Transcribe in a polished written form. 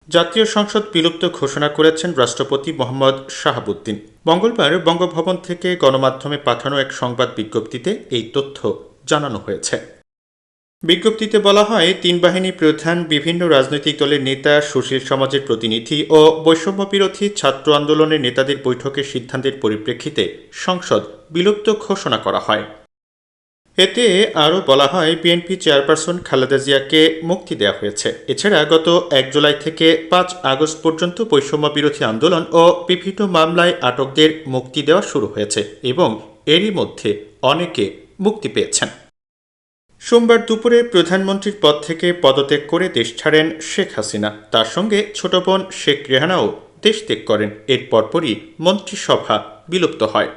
জাতীয় সংসদ বিলুপ্ত ঘোষণা করেছেন রাষ্ট্রপতি মোহাম্মদ শাহাবুদ্দিন। মঙ্গলবার বঙ্গভবন থেকে গণমাধ্যমে পাঠানো এক সংবাদ বিজ্ঞপ্তিতে এই তথ্য জানানো হয়েছে। বিজ্ঞপ্তিতে বলা হয়, তিন বাহিনী প্রধান, বিভিন্ন রাজনৈতিক দলের নেতা, সুশীল সমাজের প্রতিনিধি ও বৈষম্য বিরোধী ছাত্র আন্দোলনের নেতাদের বৈঠকের সিদ্ধান্তের পরিপ্রেক্ষিতে সংসদ বিলুপ্ত ঘোষণা করা হয়। এতে আরও বলা হয়, বিএনপি চেয়ারপারসন খালেদা জিয়াকে মুক্তি দেওয়া হয়েছে। এছাড়া গত 1 জুলাই থেকে 5 আগস্ট পর্যন্ত বৈষম্য বিরোধী আন্দোলন ও বিভিন্ন মামলায় আটকদের মুক্তি দেওয়া শুরু হয়েছে এবং এরই মধ্যে অনেকে মুক্তি পেয়েছেন। সোমবার দুপুরে প্রধানমন্ত্রীর পদ থেকে পদত্যাগ করে দেশ ছাড়েন শেখ হাসিনা। তার সঙ্গে ছোট বোন শেখ রেহানাও দেশ ত্যাগ করেন। এর পরপরই মন্ত্রিসভা বিলুপ্ত হয়।